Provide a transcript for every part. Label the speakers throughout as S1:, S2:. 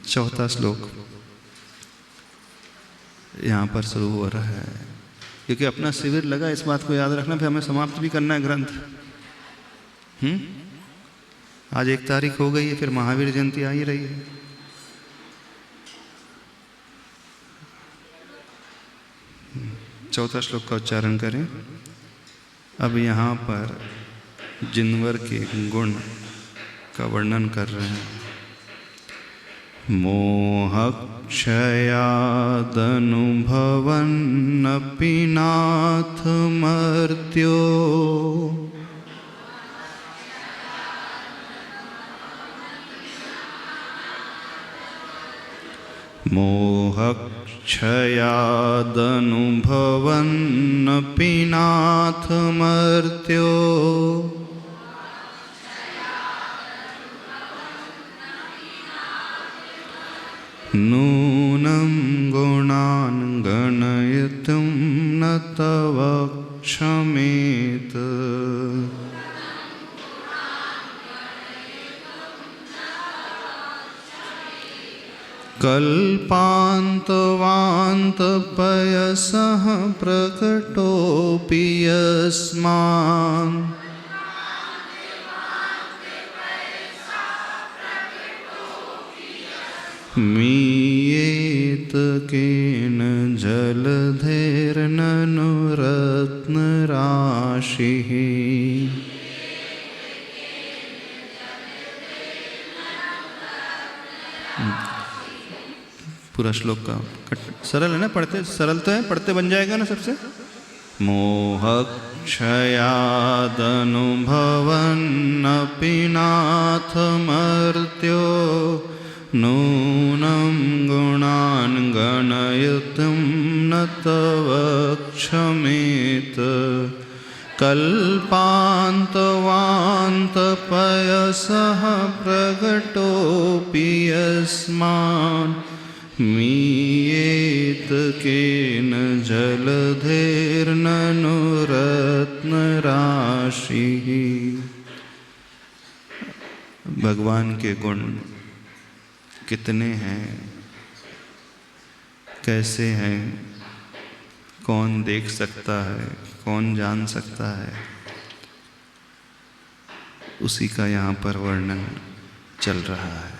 S1: चौथा श्लोक यहाँ पर शुरू हो रहा है, क्योंकि अपना शिविर लगा, इस बात को याद रखना, फिर हमें समाप्त भी करना है ग्रंथ। आज 1 तारीख हो गई है, फिर महावीर जयंती आ ही रही है। चौथा श्लोक का उच्चारण करें। अब यहाँ पर जिनवर के गुण का वर्णन कर रहे हैं। मोहक्षयादनुभवन्नपि नाथ मर्त्यो मोहक्षयादनुभवन्नपि नाथ मर्त्यो नूनं गुणान् गणयितुं न तव क्षमेत। कल्पान्तवान्तपयसः प्रकटोऽपि यस्मान् मीयेत केन जलधेर्ननु रत्नराशिः। पूरा श्लोक का सरल है ना, पढ़ते सरल तो है, पढ़ते बन जाएगा ना सबसे। मोहक्षयादनुभवन्नपि नाथ मर्त्यो नूनं गुणान् गणयितुं न तव क्षमेत। कल्पान्तवान्तपयसः प्रकटोऽपि यस्मान् मीयेत केन जलधेर्ननु रत्नराशिः। भगवान के गुण कितने हैं, कैसे हैं, कौन देख सकता है, कौन जान सकता है, उसी का यहाँ पर वर्णन चल रहा है।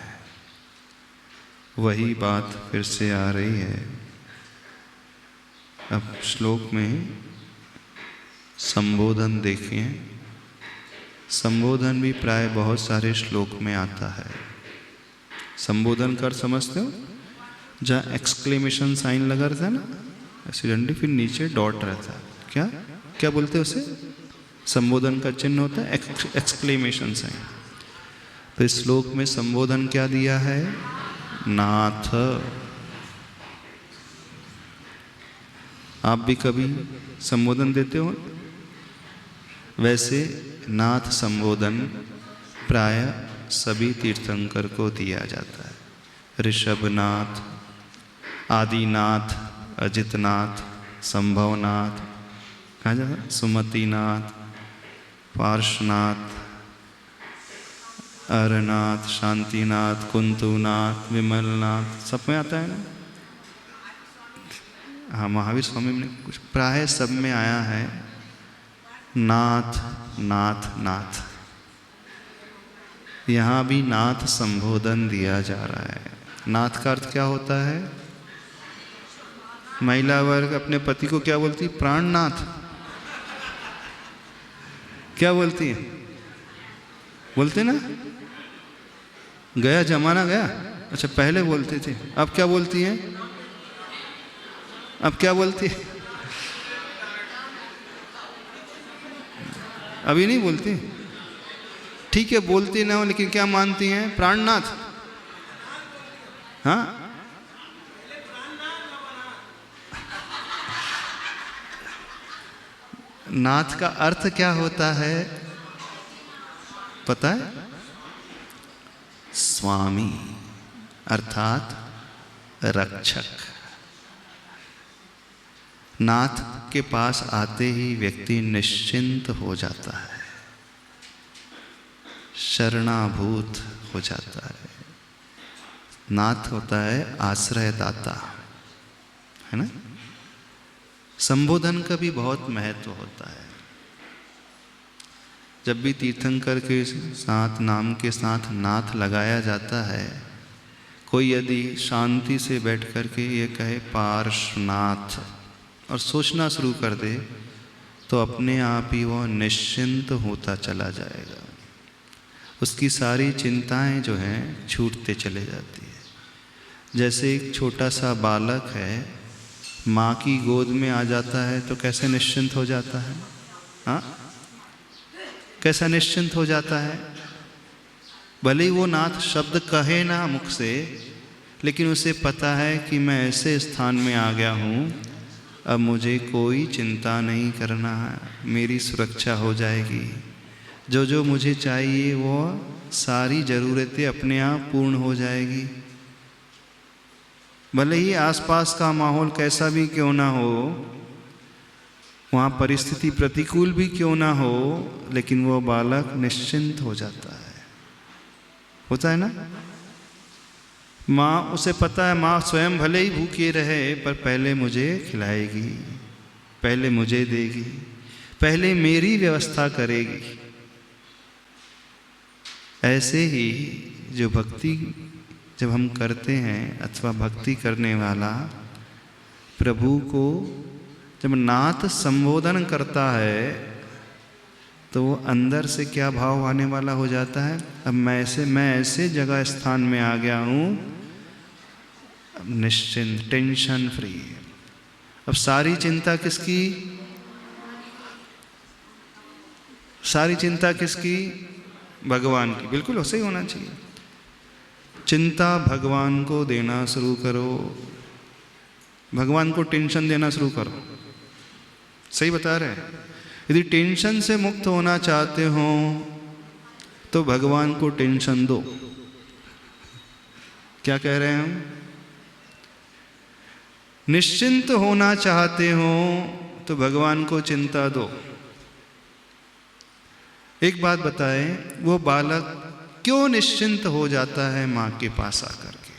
S1: वही बात फिर से आ रही है। अब श्लोक में संबोधन देखिए। संबोधन भी प्राय बहुत सारे श्लोक में आता है। संबोधन कर समझते हो, जहाँ एक्सक्लेमेशन साइन लगा रहता है ना, एक्सीडेंटली फिर नीचे डॉट रहता है, क्या क्या बोलते हैं उसे? संबोधन का चिन्ह होता है एक्सक्लेमेशन साइन। तो इस श्लोक में संबोधन क्या दिया है? नाथ। आप भी कभी संबोधन देते हो? वैसे नाथ संबोधन प्राय सभी तीर्थंकर को दिया जाता है। ऋषभनाथ, आदिनाथ, अजितनाथ, संभवनाथ, कहाँ जाता? सुमतिनाथ, पार्श्वनाथ, अरनाथ, शांतिनाथ, कुंतुनाथ, विमलनाथ, सब में आता है ना। हाँ, महावीर स्वामी ने कुछ प्राय सब में आया है नाथ नाथ नाथ। यहाँ भी नाथ संबोधन दिया जा रहा है। नाथ का अर्थ क्या होता है? महिला वर्ग अपने पति को क्या बोलती? प्राणनाथ। क्या बोलती है? बोलते ना, गया जमाना गया। अच्छा, पहले बोलते थे, अब क्या बोलती हैं? अब क्या बोलती है? अभी नहीं बोलती। ठीक है, बोलती ना हो, लेकिन क्या मानती हैं? प्राणनाथ। हाँ, नाथ का अर्थ क्या होता है पता है? स्वामी अर्थात रक्षक। नाथ के पास आते ही व्यक्ति निश्चिंत हो जाता है, शरणाभूत हो जाता है, नाथ होता है आश्रयदाता, है ना। संबोधन का भी बहुत महत्व होता है। जब भी तीर्थंकर के साथ नाम के साथ नाथ लगाया जाता है, कोई यदि शांति से बैठ कर के ये कहे पार्श्वनाथ और सोचना शुरू कर दे, तो अपने आप ही वो निश्चिंत होता चला जाएगा। उसकी सारी चिंताएं जो हैं छूटते चले जाती है। जैसे एक छोटा सा बालक है, माँ की गोद में आ जाता है तो कैसे निश्चिंत हो जाता है, हाँ, कैसा निश्चिंत हो जाता है। भले ही वो नाथ शब्द कहे ना मुख से, लेकिन उसे पता है कि मैं ऐसे स्थान में आ गया हूँ, अब मुझे कोई चिंता नहीं करना है, मेरी सुरक्षा हो जाएगी। जो जो मुझे चाहिए वो सारी ज़रूरतें अपने आप पूर्ण हो जाएगी। भले ही आसपास का माहौल कैसा भी क्यों ना हो, वहाँ परिस्थिति प्रतिकूल भी क्यों ना हो, लेकिन वो बालक निश्चिंत हो जाता है। होता है ना। माँ, उसे पता है माँ स्वयं भले ही भूखे रहे, पर पहले मुझे खिलाएगी, पहले मुझे देगी, पहले मेरी व्यवस्था करेगी। ऐसे ही जो भक्ति जब हम करते हैं, अथवा भक्ति करने वाला प्रभु को जब नाथ संबोधन करता है, तो वो अंदर से क्या भाव आने वाला हो जाता है, अब मैं ऐसे जगह स्थान में आ गया हूँ, निश्चिंत, टेंशन फ्री। अब सारी चिंता किसकी, सारी चिंता किसकी, भगवान की। बिल्कुल वैसे ही होना चाहिए। चिंता भगवान को देना शुरू करो, भगवान को टेंशन देना शुरू करो। सही बता रहे हैं। यदि टेंशन से मुक्त होना चाहते हो तो भगवान को टेंशन दो। क्या कह रहे हैं हम? निश्चिंत होना चाहते हो तो भगवान को चिंता दो। एक बात बताएं, वो बालक क्यों निश्चिंत हो जाता है मां के पास आकर के?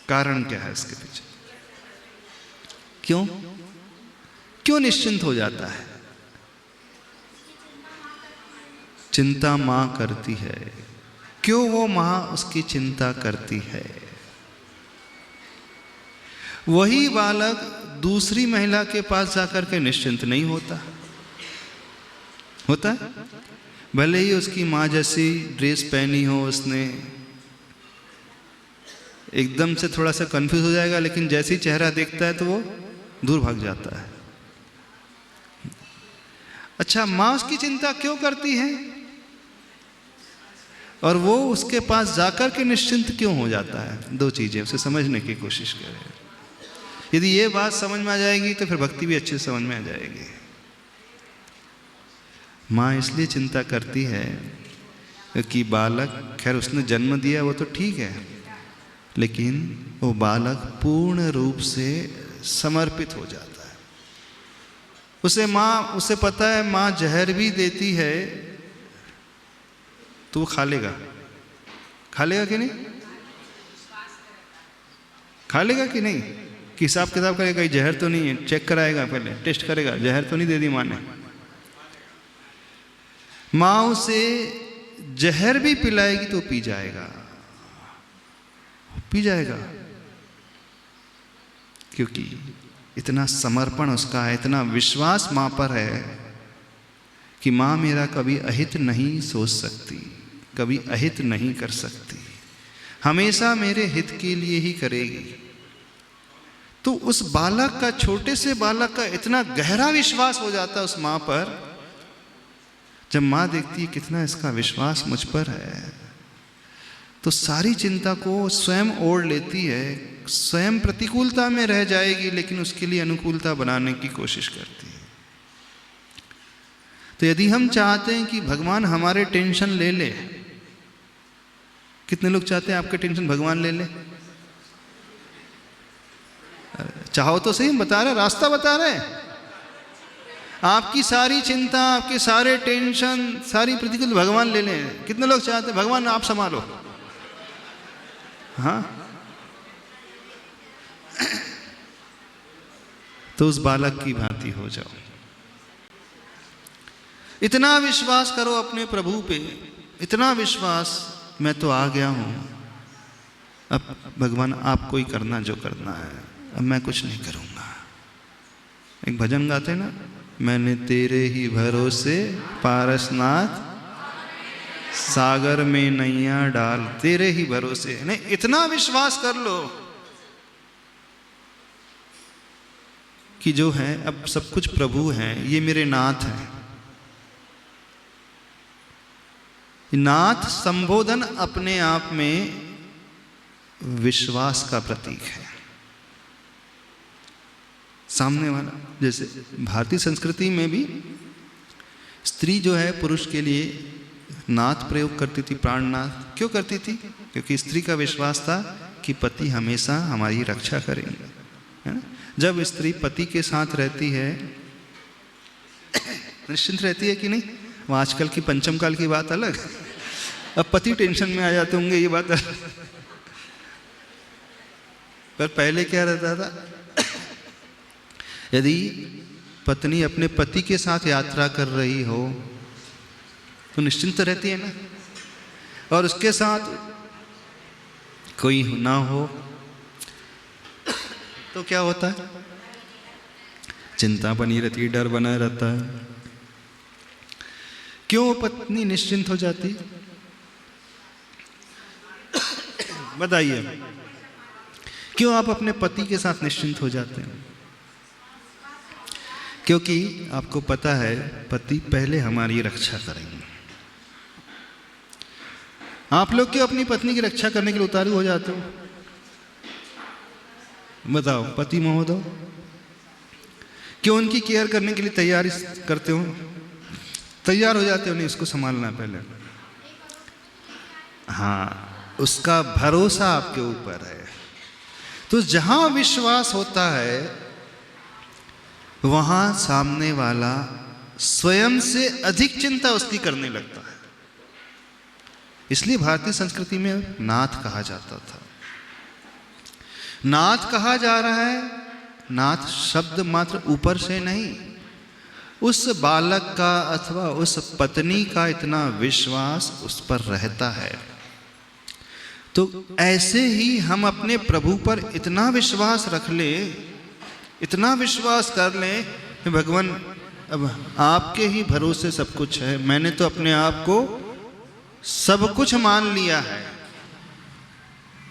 S1: कारण क्या है इसके पीछे? क्यों निश्चिंत हो जाता है? चिंता मां करती है। क्यों वो मां उसकी चिंता करती है? वही बालक दूसरी महिला के पास जाकर के निश्चिंत नहीं होता। होता है? भले ही उसकी माँ जैसी ड्रेस पहनी हो, उसने एकदम से थोड़ा सा कंफ्यूज हो जाएगा, लेकिन जैसे ही चेहरा देखता है तो वो दूर भाग जाता है। अच्छा, माँ उसकी चिंता क्यों करती है और वो उसके पास जाकर के निश्चिंत क्यों हो जाता है? दो चीजें उसे समझने की कोशिश करें। यदि ये बात समझ में आ जाएगी तो फिर भक्ति भी अच्छे से समझ में आ जाएगी। माँ इसलिए चिंता करती है कि बालक, खैर उसने जन्म दिया वो तो ठीक है, लेकिन वो बालक पूर्ण रूप से समर्पित हो जाता है। उसे पता है माँ जहर भी देती है तो वो खा लेगा कि नहीं? खा लेगा कि नहीं? कि हिसाब किताब करेगा, कहीं जहर तो नहीं है, चेक कराएगा, पहले टेस्ट करेगा, जहर तो नहीं दे दी माँ ने। माँ उसे जहर भी पिलाएगी तो पी जाएगा, क्योंकि इतना समर्पण उसका है, इतना विश्वास माँ पर है कि माँ मेरा कभी अहित नहीं सोच सकती, कभी अहित नहीं कर सकती, हमेशा मेरे हित के लिए ही करेगी। तो उस बालक का, छोटे से बालक का इतना गहरा विश्वास हो जाता है उस माँ पर। जब माँ देखती है कितना इसका विश्वास मुझ पर है, तो सारी चिंता को स्वयं ओढ़ लेती है। स्वयं प्रतिकूलता में रह जाएगी, लेकिन उसके लिए अनुकूलता बनाने की कोशिश करती है। तो यदि हम चाहते हैं कि भगवान हमारे टेंशन ले ले, कितने लोग चाहते हैं आपके टेंशन भगवान ले ले? चाहो तो सही, हम बता रहे, रास्ता बता रहे हैं। आपकी सारी चिंता, आपके सारे टेंशन, सारी प्रतिकूल भगवान ले लें। कितने लोग चाहते हैं भगवान आप संभालो? हाँ, तो उस बालक की भांति हो जाओ। इतना विश्वास करो अपने प्रभु पे, इतना विश्वास, मैं तो आ गया हूं, अब भगवान आपको ही करना जो करना है, अब मैं कुछ नहीं करूंगा। एक भजन गाते ना, मैंने तेरे ही भरोसे पारसनाथ सागर में नैया डाल, तेरे ही भरोसे। नहीं, इतना विश्वास कर लो कि जो है अब सब कुछ प्रभु हैं, ये मेरे नाथ हैं। नाथ संबोधन अपने आप में विश्वास का प्रतीक है। सामने वाला, जैसे भारतीय संस्कृति में भी स्त्री जो है पुरुष के लिए नाथ प्रयोग करती थी, प्राणनाथ। क्यों करती थी? क्योंकि स्त्री का विश्वास था कि पति हमेशा हमारी रक्षा करेंगे, है ना। जब स्त्री पति के साथ रहती है, निश्चिंत रहती है कि नहीं। वो आजकल की पंचम काल की बात अलग, अब पति टेंशन में आ जाते होंगे, ये बात अलग। पर पहले क्या रहता था, यदि पत्नी अपने पति के साथ यात्रा कर रही हो तो निश्चिंत रहती है ना, और उसके साथ कोई ना हो तो क्या होता है, चिंता बनी रहती है, डर बना रहता है। क्यों पत्नी निश्चिंत हो जाती है? बताइए, क्यों आप अपने पति के साथ निश्चिंत हो जाते हैं? क्योंकि आपको पता है पति पहले हमारी रक्षा करेंगे। आप लोग क्यों अपनी पत्नी की रक्षा करने के लिए उतारू हो जाते हो? बताओ पति महोदय, क्यों उनकी केयर करने के लिए तैयारी करते हो, तैयार हो जाते हो? नहीं, इसको संभालना पहले। हाँ, उसका भरोसा आपके ऊपर है। तो जहां विश्वास होता है वहां सामने वाला स्वयं से अधिक चिंता उसकी करने लगता है। इसलिए भारतीय संस्कृति में नाथ कहा जाता था। नाथ कहा जा रहा है, नाथ शब्द मात्र ऊपर से नहीं, उस बालक का अथवा उस पत्नी का इतना विश्वास उस पर रहता है। तो ऐसे ही हम अपने प्रभु पर इतना विश्वास रख ले, इतना विश्वास कर लें कि भगवान अब आपके ही भरोसे सब कुछ है, मैंने तो अपने आप को सब कुछ मान लिया है,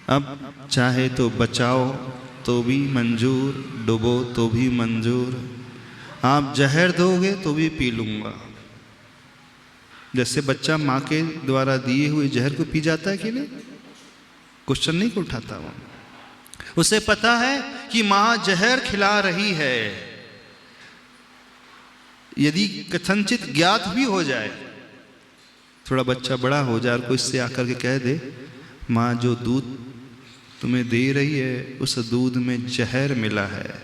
S1: अब चाहे तो बचाओ तो भी मंजूर, डुबो तो भी मंजूर, आप जहर दोगे तो भी पी लूंगा। जैसे बच्चा माँ के द्वारा दिए हुए जहर को पी जाता है कि नहीं, क्वेश्चन नहीं को उठाता वो, उसे पता है कि माँ जहर खिला रही है। यदि कथनचित ज्ञात भी हो जाए, थोड़ा बच्चा बड़ा हो जाए और कोई इससे आकर के कह दे माँ जो दूध तुम्हें दे रही है उस दूध में जहर मिला है,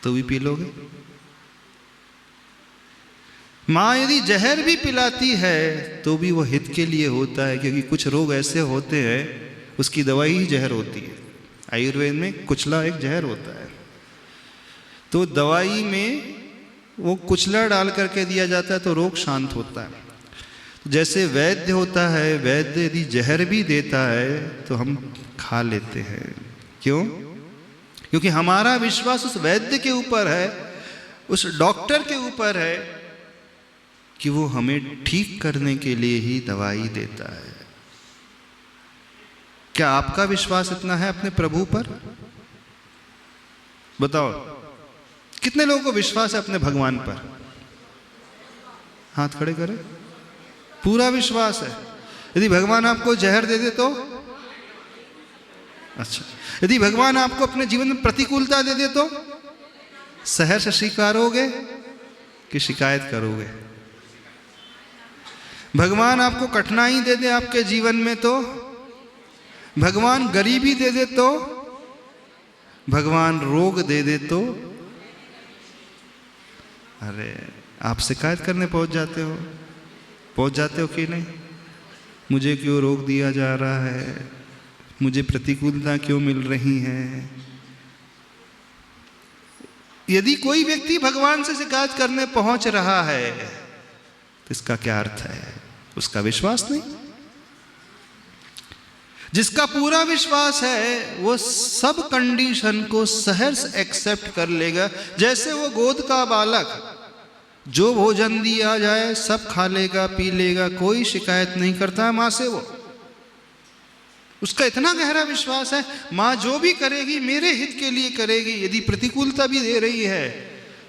S1: तो भी पी लोगे? माँ यदि जहर भी पिलाती है तो भी वो हित के लिए होता है, क्योंकि कुछ रोग ऐसे होते हैं उसकी दवाई ही जहर होती है। आयुर्वेद में कुचला एक जहर होता है, तो दवाई में वो कुचला डाल करके दिया जाता है तो रोग शांत होता है। जैसे वैद्य होता है, वैद्य यदि जहर भी देता है तो हम खा लेते हैं। क्यों? क्योंकि हमारा विश्वास उस वैद्य के ऊपर है, उस डॉक्टर के ऊपर है कि वो हमें ठीक करने के लिए ही दवाई देता है। क्या आपका विश्वास इतना है अपने प्रभु पर? बताओ, कितने लोगों को विश्वास है अपने भगवान पर? हाथ खड़े करें। पूरा विश्वास है। यदि भगवान आपको जहर दे दे तो? अच्छा, यदि भगवान आपको अपने जीवन में प्रतिकूलता दे दे तो सहर्ष स्वीकारोगे कि शिकायत करोगे? भगवान आपको कठिनाई दे दे आपके जीवन में तो? भगवान गरीबी दे दे तो? भगवान रोग दे दे तो? अरे आप शिकायत करने पहुंच जाते हो, पहुंच जाते हो कि नहीं? मुझे क्यों रोग दिया जा रहा है, मुझे प्रतिकूलता क्यों मिल रही है। यदि कोई व्यक्ति भगवान से शिकायत करने पहुंच रहा है तो इसका क्या अर्थ है? उसका विश्वास नहीं। जिसका पूरा विश्वास है वो सब कंडीशन को सहर्ष एक्सेप्ट कर लेगा। जैसे वो गोद का बालक, जो भोजन दिया जाए सब खा लेगा, पी लेगा, कोई शिकायत नहीं करता है माँ से। वो उसका इतना गहरा विश्वास है, माँ जो भी करेगी मेरे हित के लिए करेगी। यदि प्रतिकूलता भी दे रही है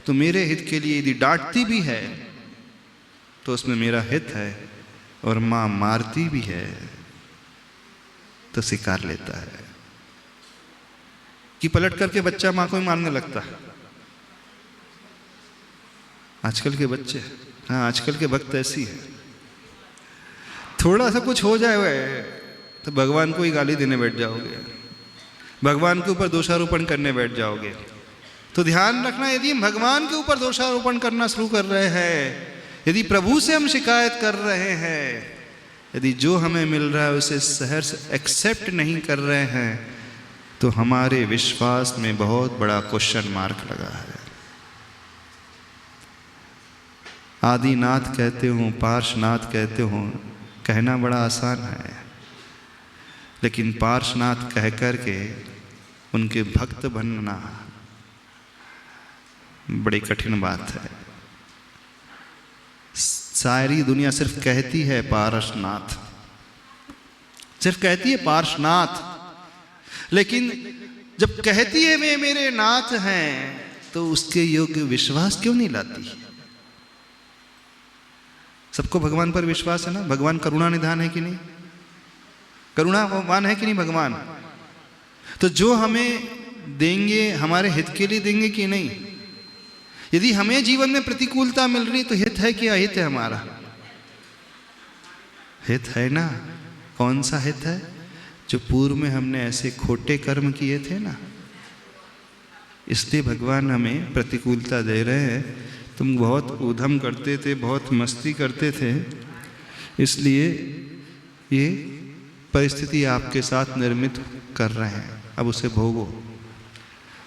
S1: तो मेरे हित के लिए, यदि डांटती भी है तो उसमें मेरा हित है, और माँ मारती भी है तो स्वीकार लेता है। कि पलट करके बच्चा माँ को ही मारने लगता है। आजकल के बच्चे, हाँ आजकल के भक्त ऐसी है, थोड़ा सा कुछ हो जाए तो भगवान को ही गाली देने बैठ जाओगे, भगवान के ऊपर दोषारोपण करने बैठ जाओगे। तो ध्यान रखना, यदि हम भगवान के ऊपर दोषारोपण करना शुरू कर रहे हैं, यदि प्रभु से हम शिकायत कर रहे हैं, यदि जो हमें मिल रहा है उसे सहर्ष एक्सेप्ट नहीं कर रहे हैं, तो हमारे विश्वास में बहुत बड़ा क्वेश्चन मार्क लगा है। आदिनाथ कहते हो, पार्श्वनाथ कहते हो, कहना बड़ा आसान है, लेकिन पार्श्वनाथ कह करके उनके भक्त बनना बड़ी कठिन बात है। सारी दुनिया सिर्फ कहती है पार्श्वनाथ, सिर्फ कहती है पार्श्वनाथ, लेकिन जब कहती है वे मेरे नाथ हैं तो उसके योग्य विश्वास क्यों नहीं लाती? सबको भगवान पर विश्वास है ना। भगवान करुणा निधान है कि नहीं? करुणावान है कि नहीं भगवान? तो जो हमें देंगे हमारे हित के लिए देंगे कि नहीं? यदि हमें जीवन में प्रतिकूलता मिल रही तो हित है कि अहित है? हमारा हित है ना। कौन सा हित है? जो पूर्व में हमने ऐसे खोटे कर्म किए थे ना, इसलिए भगवान हमें प्रतिकूलता दे रहे हैं। तुम बहुत ऊधम करते थे, बहुत मस्ती करते थे, इसलिए ये परिस्थिति आपके साथ निर्मित कर रहे हैं, अब उसे भोगो।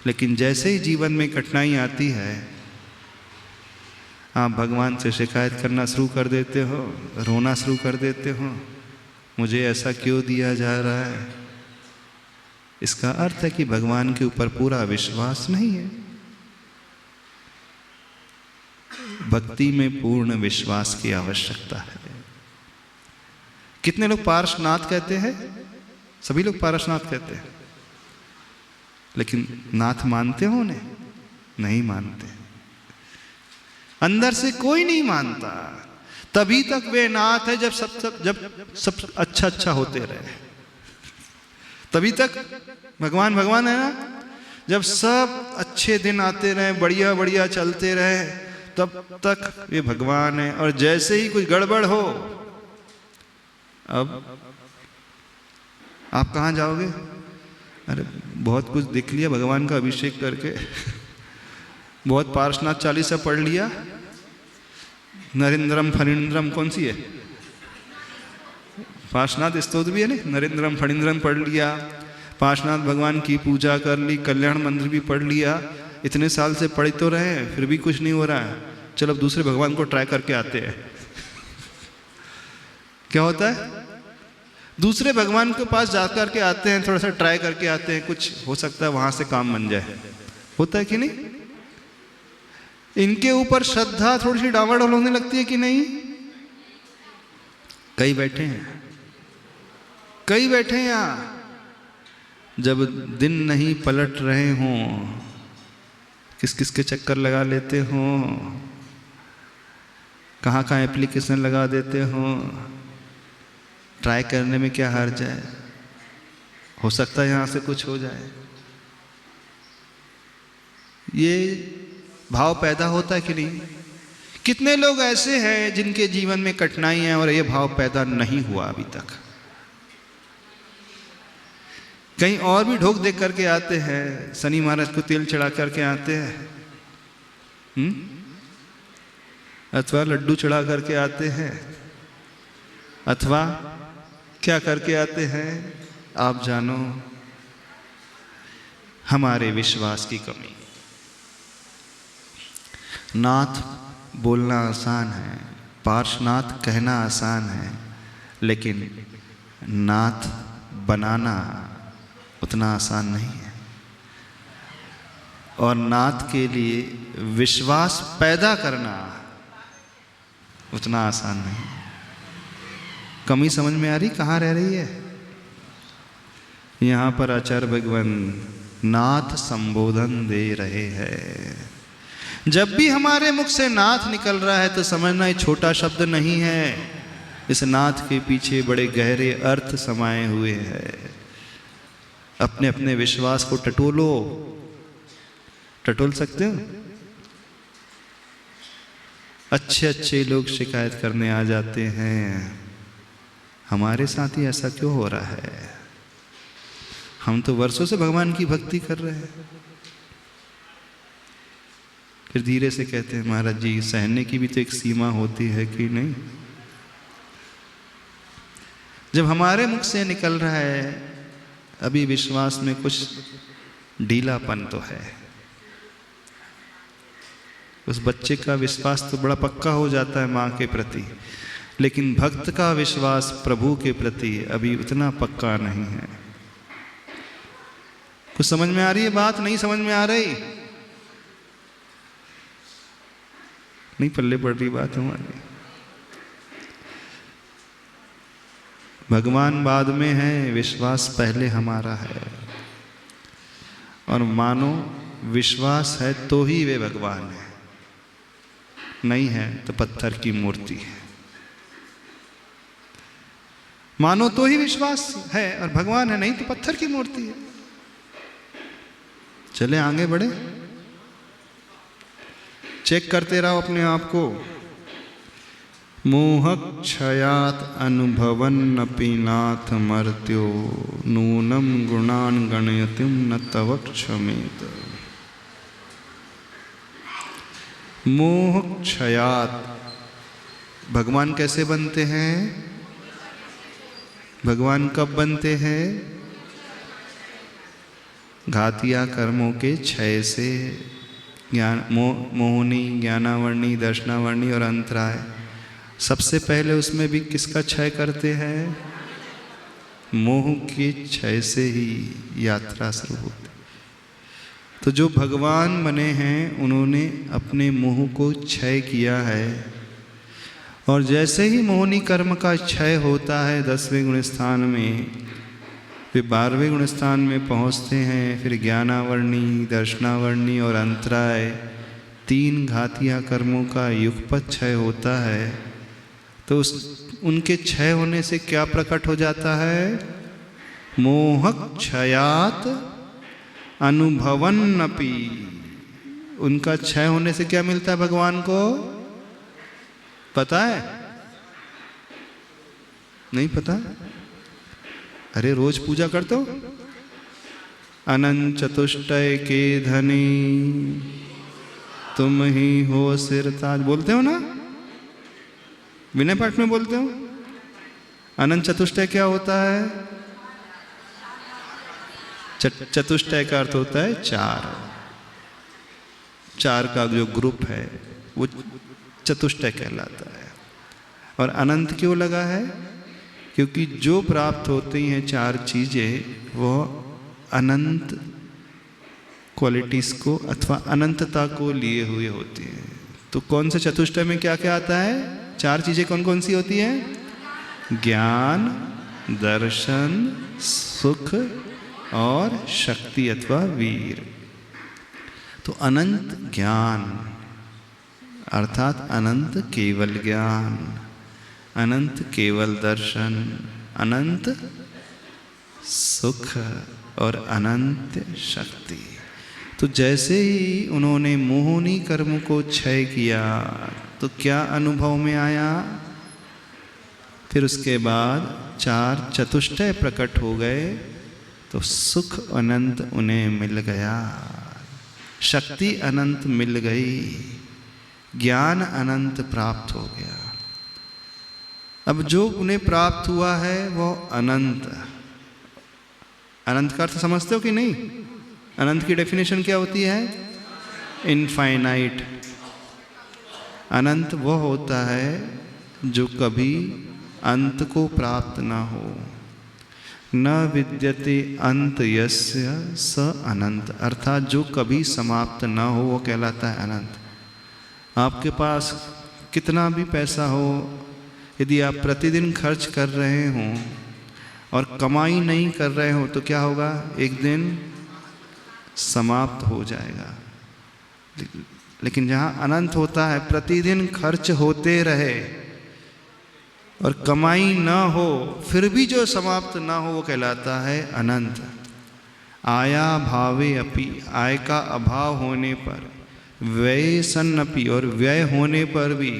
S1: लेकिन जैसे ही जीवन में कठिनाई आती है, आप भगवान से शिकायत करना शुरू कर देते हो, रोना शुरू कर देते हो, मुझे ऐसा क्यों दिया जा रहा है। इसका अर्थ है कि भगवान के ऊपर पूरा विश्वास नहीं है। भक्ति में पूर्ण विश्वास की आवश्यकता है। कितने लोग पार्श्वनाथ कहते हैं? सभी लोग पार्श्वनाथ कहते हैं, लेकिन नाथ मानते हो उन्हें? नहीं मानते। अंदर से कोई नहीं मानता। तभी तक वे नाथ है जब सब अच्छा होते रहे। तभी तक भगवान भगवान है ना। जब सब अच्छे दिन आते रहे, बढ़िया बढ़िया चलते रहे, तब तक वे भगवान है। और जैसे ही कुछ गड़बड़ हो, अब आप कहाँ जाओगे? अरे बहुत कुछ देख लिया भगवान का अभिषेक करके, बहुत पार्श्वनाथ चालीसा पढ़ लिया, नरेंद्रम फणींद्रम कौन सी है? पार्श्वनाथ स्तोत्र भी है ना, नरेंद्रम फणींद्रम पढ़ लिया, पार्श्वनाथ भगवान की पूजा कर ली, कल्याण मंत्र भी पढ़ लिया। इतने साल से पढ़ तो रहे हैं, फिर भी कुछ नहीं हो रहा है। चलो अब दूसरे भगवान को ट्राई करके आते हैं। क्या होता है? दूसरे भगवान के पास जाकर के आते हैं, थोड़ा सा ट्राई करके आते हैं, कुछ हो सकता है वहां से काम बन जाए। होता है कि नहीं? इनके ऊपर श्रद्धा थोड़ी सी डावाडोल होने लगती है कि नहीं? कई बैठे हैं, कई बैठे हैं यहां, जब दिन नहीं पलट रहे हों, किस किस के चक्कर लगा लेते हो, कहाँ कहाँ एप्लीकेशन लगा देते हो। ट्राई करने में क्या हार्ज है? हो सकता है यहां से कुछ हो जाए। ये भाव पैदा होता है कि नहीं? कितने लोग ऐसे हैं जिनके जीवन में कठिनाई है और ये भाव पैदा नहीं हुआ अभी तक। कहीं और भी ढोक देख करके आते हैं, शनि महाराज को तेल चढ़ा करके आते हैं, अथवा लड्डू चढ़ा करके आते हैं, अथवा क्या करके आते हैं, आप जानो हमारे विश्वास की कमी। नाथ बोलना आसान है, पार्श्वनाथ कहना आसान है, लेकिन नाथ बनाना उतना आसान नहीं है। और नाथ के लिए विश्वास पैदा करना उतना आसान नहीं है। कमी समझ में आ रही कहाँ रह रही है? यहाँ पर आचार्य भगवान नाथ संबोधन दे रहे हैं। जब भी हमारे मुख से नाथ निकल रहा है तो समझना ये छोटा शब्द नहीं है। इस नाथ के पीछे बड़े गहरे अर्थ समाये हुए हैं। अपने अपने विश्वास को टटोलो। टटोल सकते हो? अच्छे अच्छे लोग शिकायत करने आ जाते हैं, हमारे साथ ही ऐसा क्यों हो रहा है? हम तो वर्षों से भगवान की भक्ति कर रहे हैं। फिर धीरे से कहते हैं महाराज जी सहने की भी तो एक सीमा होती है कि नहीं? जब हमारे मुख से निकल रहा है अभी विश्वास में कुछ ढीलापन तो है। उस बच्चे का विश्वास तो बड़ा पक्का हो जाता है माँ के प्रति, लेकिन भक्त का विश्वास प्रभु के प्रति अभी उतना पक्का नहीं है। कुछ समझ में आ रही है बात? नहीं समझ में आ रही? नहीं पल्ले पड़ रही बात हमारी। भगवान बाद में है, विश्वास पहले हमारा है। और मानो विश्वास है तो ही वे भगवान है, नहीं है तो पत्थर की मूर्ति है। मानो तो ही विश्वास है और भगवान है, नहीं तो पत्थर की मूर्ति है। चले आगे बढ़े, चेक करते रहो अपने आप को। मोह क्षयात अनुभवन्नपि नाथ मर्त्यो नूनम गुणान गणयतिम न तव क्षमेत। मोह क्षयात, भगवान कैसे बनते हैं? भगवान कब बनते हैं? घातिया कर्मों के क्षय से। ज्ञान मोहनी, ज्ञानावर्णी, दर्शनावर्णी और अंतराय। सबसे पहले उसमें भी किसका क्षय करते हैं? मोह के क्षय से ही यात्रा शुरू होती। तो जो भगवान बने हैं उन्होंने अपने मोह को क्षय किया है। और जैसे ही मोहनी कर्म का क्षय होता है 10वें गुण स्थान में, फिर 12वें गुण स्थान में पहुँचते हैं। फिर ज्ञानावर्णी, दर्शनावर्णी और अंतराय 3 घातिया कर्मों का युगपत क्षय होता है। तो उनके क्षय होने से क्या प्रकट हो जाता है? मोह क्षयात अनुभवन्नपि। उनका क्षय होने से क्या मिलता है भगवान को? पता है? नहीं पता? अरे रोज पूजा करते हो? अनंत चतुष्टय के धनी तुम ही हो सिरताज, बोलते हो ना? विनय पाठ में बोलते हो। अनंत चतुष्टय क्या होता है? चतुष्टय का अर्थ होता है 4 का जो ग्रुप है वो चतुष्टय कहलाता है। और अनंत क्यों लगा है? क्योंकि जो प्राप्त होती हैं 4 चीजें वो अनंत क्वालिटीज को अथवा अनंतता को लिए हुए होती हैं। तो कौन से चतुष्टय में क्या क्या आता है? 4 चीजें कौन कौन सी होती हैं? ज्ञान, दर्शन, सुख और शक्ति अथवा वीर। तो अनंत ज्ञान अर्थात अनंत केवल ज्ञान, अनंत केवल दर्शन, अनंत सुख और अनंत शक्ति। तो जैसे ही उन्होंने मोहनी कर्म को क्षय किया तो क्या अनुभव में आया? फिर उसके बाद 4 चतुष्टय प्रकट हो गए। तो सुख अनंत उन्हें मिल गया, शक्ति अनंत मिल गई, ज्ञान अनंत प्राप्त हो गया। अब जो उन्हें प्राप्त हुआ है वो अनंत अनंत का अर्थ समझते हो कि नहीं? अनंत की डेफिनेशन क्या होती है? इनफाइनाइट। अनंत वह होता है जो कभी अंत को प्राप्त ना हो। न विद्यते अंत यस्य स अनंत, अर्थात जो कभी समाप्त ना हो वो कहलाता है अनंत। आपके पास कितना भी पैसा हो, यदि आप प्रतिदिन खर्च कर रहे हों और कमाई नहीं कर रहे हो तो क्या होगा? एक दिन समाप्त हो जाएगा। लेकिन जहाँ अनंत होता है, प्रतिदिन खर्च होते रहे और कमाई ना हो फिर भी जो समाप्त ना हो वो कहलाता है अनंत। आया भावे अपि, आय का अभाव होने पर, व्यय सन अपि, और व्यय होने पर भी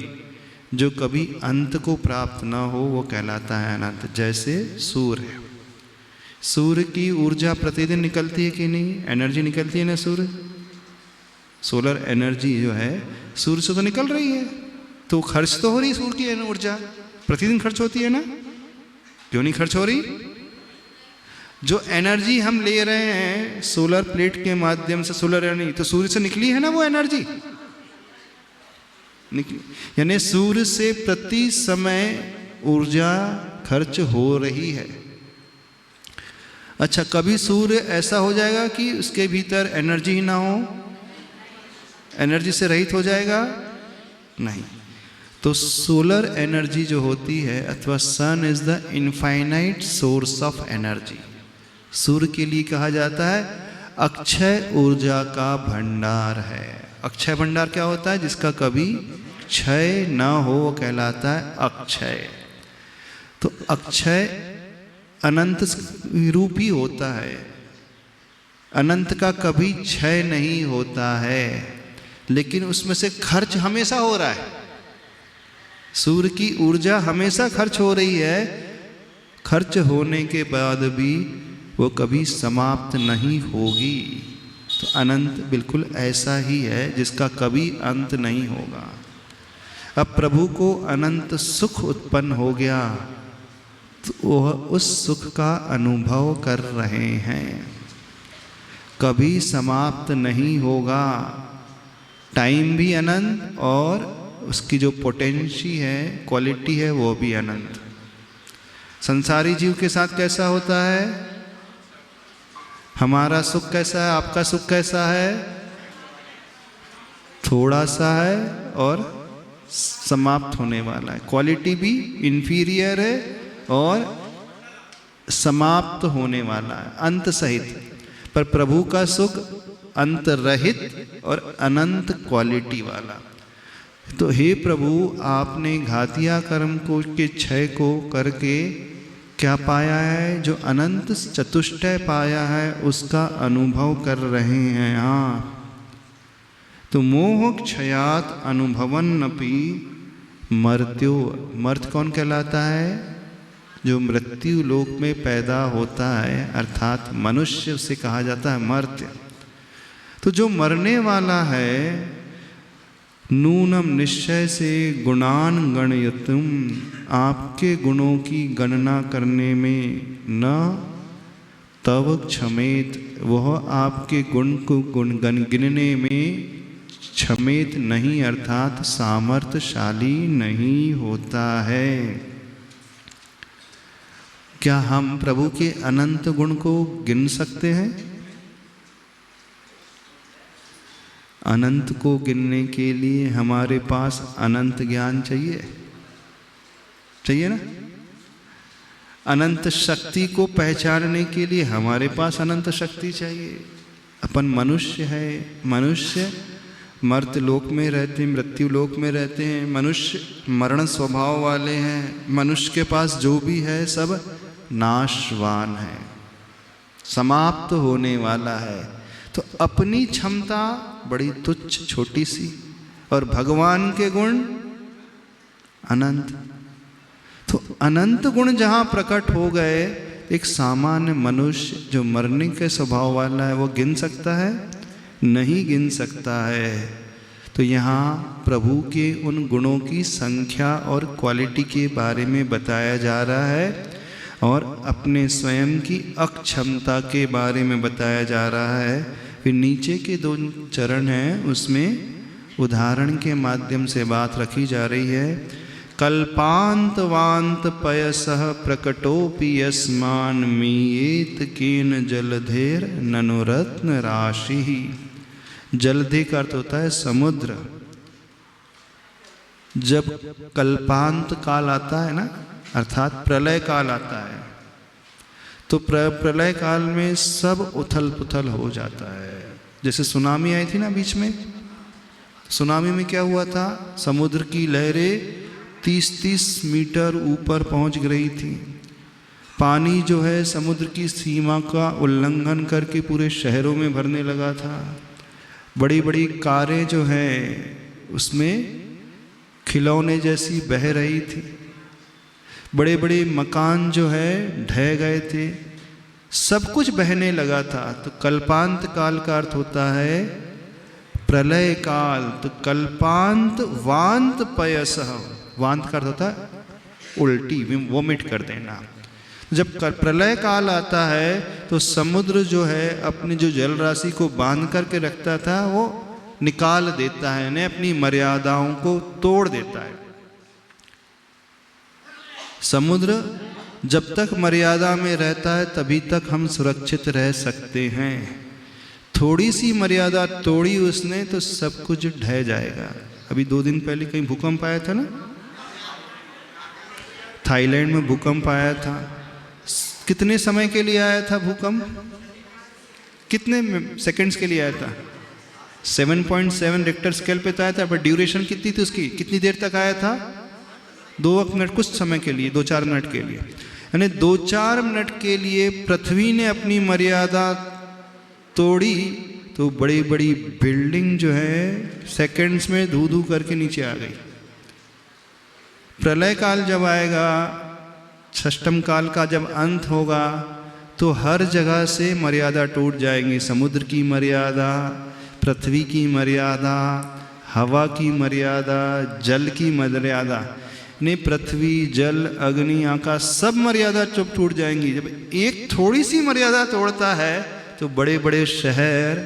S1: जो कभी अंत को प्राप्त ना हो वो कहलाता है अनंत। जैसे सूर्य, सूर्य की ऊर्जा प्रतिदिन निकलती है कि नहीं? एनर्जी निकलती है ना सूर्य, सोलर एनर्जी जो है सूर्य से तो निकल रही है, तो खर्च तो हो रही है सूर्य की ऊर्जा, प्रतिदिन खर्च होती है ना? क्यों नहीं खर्च हो रही? जो एनर्जी हम ले रहे हैं सोलर प्लेट के माध्यम से, सोलर एनर्जी तो सूर्य से निकली है ना, वो एनर्जी निकली। यानी सूर्य से प्रति समय ऊर्जा खर्च हो रही है। अच्छा, कभी सूर्य ऐसा हो जाएगा कि उसके भीतर एनर्जी ही ना हो, एनर्जी से रहित हो जाएगा? नहीं। तो सोलर एनर्जी जो होती है, अथवा sun is the infinite source of energy. सूर्य के लिए कहा जाता है अक्षय ऊर्जा का भंडार है। अक्षय भंडार क्या होता है? जिसका कभी क्षय न हो वो कहलाता है अक्षय। तो अक्षय अनंत रूप ही होता है, अनंत का कभी क्षय नहीं होता है, लेकिन उसमें से खर्च हमेशा हो रहा है। सूर्य की ऊर्जा हमेशा खर्च हो रही है, खर्च होने के बाद भी वो कभी समाप्त नहीं होगी। तो अनंत बिल्कुल ऐसा ही है जिसका कभी अंत नहीं होगा। अब प्रभु को अनंत सुख उत्पन्न हो गया तो वह उस सुख का अनुभव कर रहे हैं, कभी समाप्त नहीं होगा। टाइम भी अनंत और उसकी जो पोटेंसी है, क्वालिटी है, वो भी अनंत। संसारी जीव के साथ कैसा होता है? हमारा सुख कैसा है, आपका सुख कैसा है? थोड़ा सा है और समाप्त होने वाला है। क्वालिटी भी इंफीरियर है और समाप्त होने वाला है, अंत सहित। पर प्रभु का सुख अंत रहित और अनंत क्वालिटी वाला। तो हे प्रभु, आपने घातिया कर्म को के क्षय को करके क्या पाया है? जो अनंत चतुष्टय पाया है उसका अनुभव कर रहे हैं आप। तो मोह क्षयात अनुभवन्नपि मर्त्यो, मर्त्य कौन कहलाता है? जो मृत्यु लोक में पैदा होता है, अर्थात मनुष्य उसे कहा जाता है मर्त्य। तो जो मरने वाला है, नूनम निश्चय से गुणान गणयतुम, आपके गुणों की गणना करने में न तव क्षमेत, वह आपके गुण को गिनने में क्षमेत नहीं, अर्थात सामर्थ्यशाली नहीं होता है। क्या हम प्रभु के अनंत गुण को गिन सकते हैं? अनंत को गिनने के लिए हमारे पास अनंत ज्ञान चाहिए, चाहिए ना? अनंत शक्ति को पहचानने के लिए हमारे पास अनंत शक्ति चाहिए। अपन मनुष्य है, मनुष्य मर्त्य लोक में रहते हैं, मृत्यु लोक में रहते हैं। मनुष्य मरण स्वभाव वाले हैं। मनुष्य के पास जो भी है सब नाशवान है, समाप्त होने वाला है। तो अपनी क्षमता बड़ी तुच्छ छोटी सी, और भगवान के गुण अनंत। तो अनंत गुण जहाँ प्रकट हो गए, एक सामान्य मनुष्य जो मरने के स्वभाव वाला है वो गिन सकता है? नहीं गिन सकता है। तो यहाँ प्रभु के उन गुणों की संख्या और क्वालिटी के बारे में बताया जा रहा है। और अपने स्वयं की अक्षमता के बारे में बताया जा रहा है। फिर नीचे के 2 चरण हैं, उसमें उदाहरण के माध्यम से बात रखी जा रही है। कल्पांत वांत पयसः प्रकटोपि यस्मान मीयेत केन जलधेर ननुरत्न राशि। जलधि का अर्थ होता है समुद्र। जब कल्पांत काल आता है ना, अर्थात प्रलय काल आता है, तो प्रलय काल में सब उथल पुथल हो जाता है। जैसे सुनामी आई थी ना बीच में, सुनामी में क्या हुआ था, समुद्र की लहरें 30-30 मीटर ऊपर पहुंच गई थी। पानी जो है समुद्र की सीमा का उल्लंघन करके पूरे शहरों में भरने लगा था। बड़ी बड़ी कारें जो हैं उसमें खिलौने जैसी बह रही थी। बड़े बड़े मकान जो है ढह गए थे। सब कुछ बहने लगा था। तो कल्पांत काल का अर्थ होता है प्रलय काल। तो कल्पांत वांत पयसः, वांत का अर्थ होता है उल्टी, वोमिट कर देना। जब प्रलय काल आता है तो समुद्र जो है अपनी जो जल राशि को बांध करके रखता था वो निकाल देता है, ने अपनी मर्यादाओं को तोड़ देता है। समुद्र जब तक मर्यादा में रहता है तभी तक हम सुरक्षित रह सकते हैं। थोड़ी सी मर्यादा तोड़ी उसने तो सब कुछ ढह जाएगा। अभी 2 दिन पहले कहीं भूकंप आया था ना, थाईलैंड में भूकंप आया था। कितने समय के लिए आया था भूकंप? कितने सेकंड्स के लिए आया था? 7.7 रिक्टर स्केल पे तो आया था, पर ड्यूरेशन कितनी थी उसकी? कितनी देर तक आया था? 2 मिनट, कुछ समय के लिए, 2-4 मिनट के लिए। यानी 2-4 मिनट के लिए पृथ्वी ने अपनी मर्यादा तोड़ी तो बड़ी बड़ी बिल्डिंग जो है सेकंड्स में धू धू करके नीचे आ गई। प्रलय काल जब आएगा, षष्टम काल का जब अंत होगा, तो हर जगह से मर्यादा टूट जाएंगी। समुद्र की मर्यादा, पृथ्वी की मर्यादा, हवा की मर्यादा, जल की मर्यादा, ने पृथ्वी, जल, अग्नि, आकाश, सब मर्यादा चुप टूट जाएंगी। जब एक थोड़ी सी मर्यादा तोड़ता है तो बड़े बड़े शहर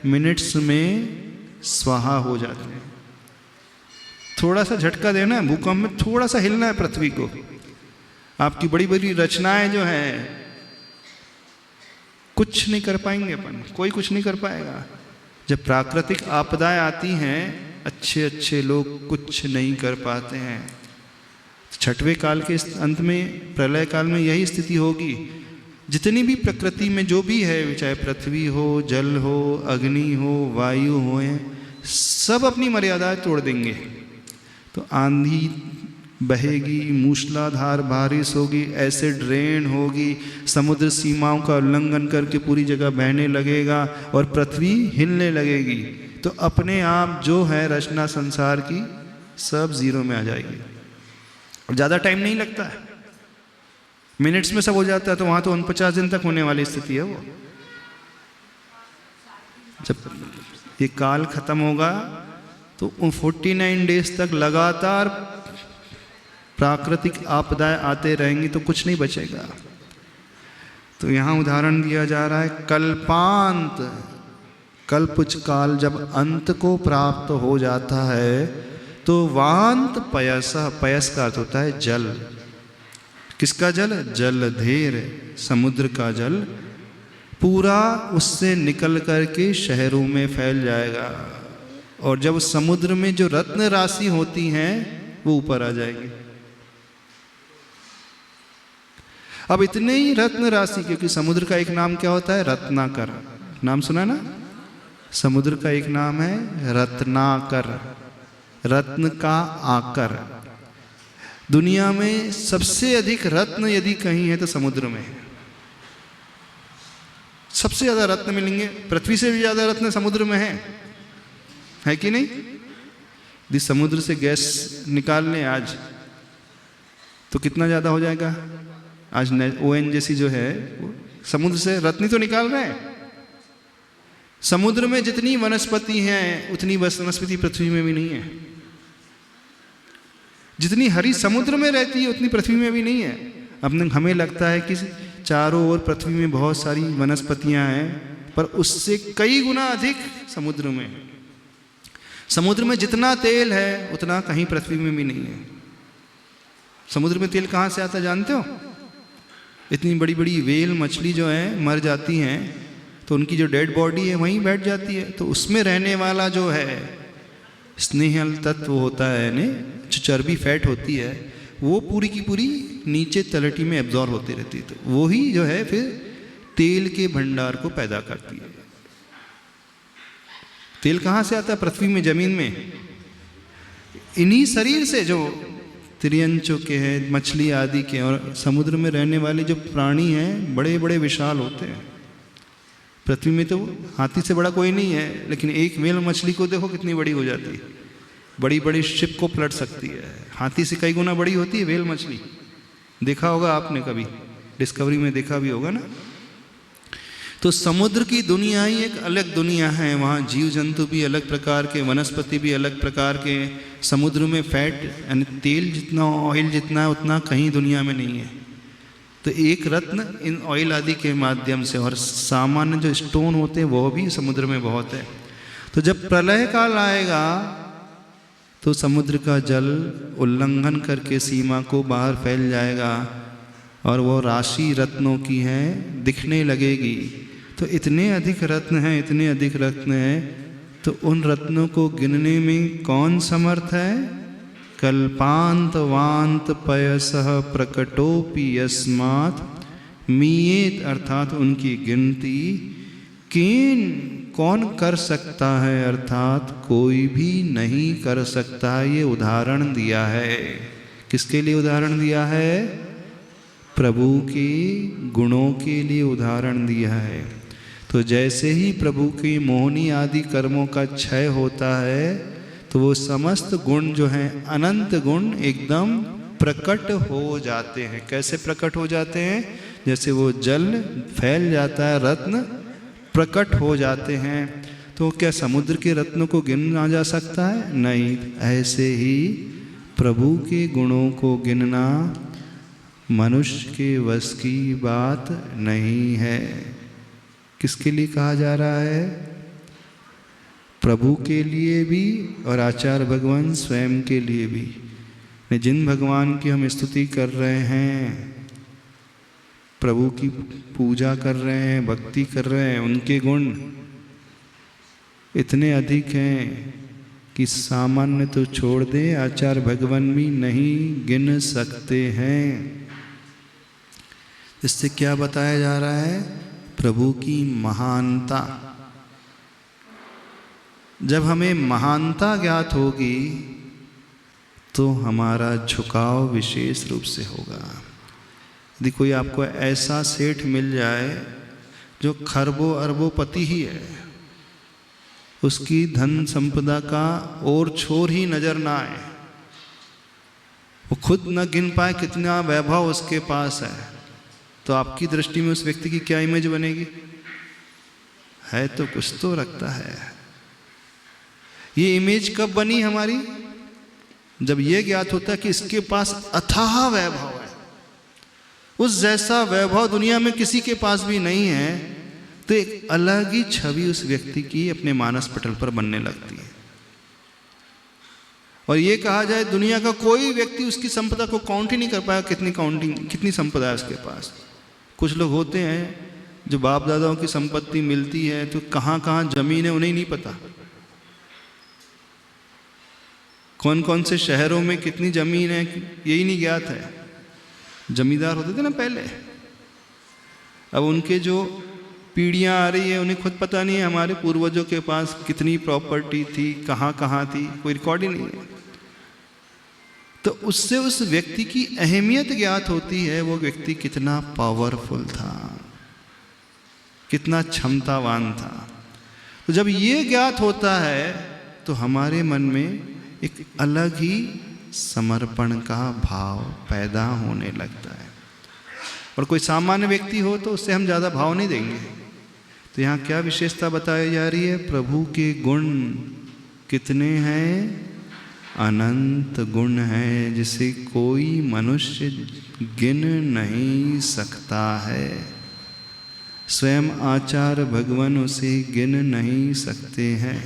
S1: मिनट्स में स्वाहा हो जाते हैं। थोड़ा सा झटका देना है, भूकंप में थोड़ा सा हिलना है पृथ्वी को। आपकी बड़ी बड़ी रचनाएं जो हैं कुछ नहीं कर पाएंगे अपन, कोई कुछ नहीं कर पाएगा। जब प्राकृतिक आपदाएं आती हैं, अच्छे अच्छे लोग कुछ नहीं कर पाते हैं। छठवें काल के अंत में, प्रलय काल में यही स्थिति होगी। जितनी भी प्रकृति में जो भी है, चाहे पृथ्वी हो, जल हो, अग्नि हो, वायु हो, सब अपनी मर्यादा तोड़ देंगे। तो आंधी बहेगी, मूसलाधार बारिश होगी, एसिड रेन होगी, समुद्र सीमाओं का उल्लंघन करके पूरी जगह बहने लगेगा और पृथ्वी हिलने लगेगी। तो अपने आप जो है रचना संसार की सब जीरो में आ जाएगी। और ज़्यादा टाइम नहीं लगता है, मिनट्स में सब हो जाता है। तो वहाँ तो 49 दिन तक होने वाली स्थिति है वो। जब ये काल खत्म होगा तो 49 डेज तक लगातार प्राकृतिक आपदाएं आते रहेंगी, तो कुछ नहीं बचेगा। तो यहाँ उदाहरण दिया जा रहा है कल्पांत, कल्पच काल जब अंत को प्राप्त हो जाता है तो वांत पयस, पयस का अर्थ होता है जल। किसका जल? जलधेर, समुद्र का जल पूरा उससे निकल करके शहरों में फैल जाएगा। और जब समुद्र में जो रत्न राशि होती हैं वो ऊपर आ जाएगी। अब इतने ही रत्न राशि, क्योंकि समुद्र का एक नाम क्या होता है? रत्नाकर। नाम सुना ना? समुद्र का एक नाम है रत्नाकर, रत्न का आकर। दुनिया में सबसे अधिक रत्न यदि कहीं है तो समुद्र में है। सबसे ज्यादा रत्न मिलेंगे, पृथ्वी से भी ज्यादा रत्न समुद्र में है कि नहीं? यदि समुद्र से गैस निकाल लें आज तो कितना ज्यादा हो जाएगा? आज ONGC जो है वो समुद्र से रत्न तो निकाल रहे हैं। समुद्र में जितनी वनस्पति हैं उतनी वनस्पति पृथ्वी में भी नहीं है। जितनी हरी समुद्र में रहती है उतनी पृथ्वी में भी नहीं है। अपने हमें लगता है कि चारों ओर पृथ्वी में बहुत सारी वनस्पतियां हैं, पर उससे कई गुना अधिक समुद्र में। समुद्र में जितना तेल है उतना कहीं पृथ्वी में भी नहीं है। समुद्र में तेल कहाँ से आता जानते हो? इतनी बड़ी बड़ी व्हेल मछली जो है मर जाती हैं तो उनकी जो डेड बॉडी है वहीं बैठ जाती है, तो उसमें रहने वाला जो है स्नेहल तत्व होता है, जो चर्बी फैट होती है, वो पूरी की पूरी नीचे तलहटी में एब्जॉर्ब होती रहती है, तो वही जो है फिर तेल के भंडार को पैदा करती है। तेल कहाँ से आता है? पृथ्वी में, जमीन में, इन्हीं शरीर से जो त्रियंचों के हैं, मछली आदि के, और समुद्र में रहने वाले जो प्राणी हैं बड़े बड़े विशाल होते हैं। पृथ्वी में तो हाथी से बड़ा कोई नहीं है, लेकिन एक व्हेल मछली को देखो कितनी बड़ी हो जाती है, बड़ी बड़ी शिप को पलट सकती है। हाथी से कई गुना बड़ी होती है व्हेल मछली, देखा होगा आपने कभी, डिस्कवरी में देखा भी होगा ना। तो समुद्र की दुनिया ही एक अलग दुनिया है, वहाँ जीव जंतु भी अलग प्रकार के, वनस्पति भी अलग प्रकार के। समुद्र में फैट यानी तेल जितना, ऑयल जितना है उतना कहीं दुनिया में नहीं है। तो एक रत्न इन ऑयल आदि के माध्यम से, और सामान्य जो स्टोन होते हैं वो भी समुद्र में बहुत है। तो जब प्रलय काल आएगा तो समुद्र का जल उल्लंघन करके सीमा को बाहर फैल जाएगा और वो राशि रत्नों की है दिखने लगेगी। तो इतने अधिक रत्न हैं, इतने अधिक रत्न हैं, तो उन रत्नों को गिनने में कौन समर्थ है? कल्पांत वांत पयसः प्रकटोपि यस्मात् मीयेत, अर्थात उनकी गिनती किन कौन कर सकता है, अर्थात कोई भी नहीं कर सकता। ये उदाहरण दिया है, किसके लिए उदाहरण दिया है? प्रभु के गुणों के लिए उदाहरण दिया है। तो जैसे ही प्रभु की मोहनी आदि कर्मों का क्षय होता है तो वो समस्त गुण जो हैं, अनंत गुण एकदम प्रकट हो जाते हैं। कैसे प्रकट हो जाते हैं? जैसे वो जल फैल जाता है, रत्न प्रकट हो जाते हैं। तो क्या समुद्र के रत्नों को गिना जा सकता है? नहीं। ऐसे ही प्रभु के गुणों को गिनना मनुष्य के वश की बात नहीं है। किसके लिए कहा जा रहा है? प्रभु के लिए भी और आचार्य भगवान स्वयं के लिए भी। जिन भगवान की हम स्तुति कर रहे हैं, प्रभु की पूजा कर रहे हैं, भक्ति कर रहे हैं, उनके गुण इतने अधिक हैं कि सामान्य तो छोड़ दें, आचार्य भगवान भी नहीं गिन सकते हैं। इससे क्या बताया जा रहा है? प्रभु की महानता। जब हमें महानता ज्ञात होगी तो हमारा झुकाव विशेष रूप से होगा। यदि कोई आपको ऐसा सेठ मिल जाए जो खरबों अरबों पति ही है, उसकी धन संपदा का और छोर ही नजर ना आए, वो खुद न गिन पाए कितना वैभव उसके पास है, तो आपकी दृष्टि में उस व्यक्ति की क्या इमेज बनेगी? है तो कुछ तो रखता है। ये इमेज कब बनी हमारी? जब ये ज्ञात होता है कि इसके पास अथाह वैभव है, उस जैसा वैभव दुनिया में किसी के पास भी नहीं है, तो एक अलग ही छवि उस व्यक्ति की अपने मानस पटल पर बनने लगती है। और ये कहा जाए दुनिया का कोई व्यक्ति उसकी संपदा को काउंट ही नहीं कर पाया, कितनी संपदा है उसके पास। कुछ लोग होते हैं जो बाप दादाओं की संपत्ति मिलती है तो कहाँ कहाँ जमीन है उन्हें नहीं पता, कौन कौन से शहरों में कितनी जमीन है यही नहीं ज्ञात है। जमींदार होते थे ना पहले, अब उनके जो पीढ़ियां आ रही है उन्हें खुद पता नहीं है हमारे पूर्वजों के पास कितनी प्रॉपर्टी थी, कहाँ कहाँ थी, कोई रिकॉर्ड ही नहीं है। तो उससे उस व्यक्ति की अहमियत ज्ञात होती है, वो व्यक्ति कितना पावरफुल था, कितना क्षमतावान था। तो जब ये ज्ञात होता है तो हमारे मन में एक अलग ही समर्पण का भाव पैदा होने लगता है। और कोई सामान्य व्यक्ति हो तो उससे हम ज़्यादा भाव नहीं देंगे। तो यहाँ क्या विशेषता बताई जा रही है? प्रभु के गुण कितने हैं? अनंत गुण हैं, जिसे कोई मनुष्य गिन नहीं सकता है। स्वयं आचार्य भगवान उसे गिन नहीं सकते हैं।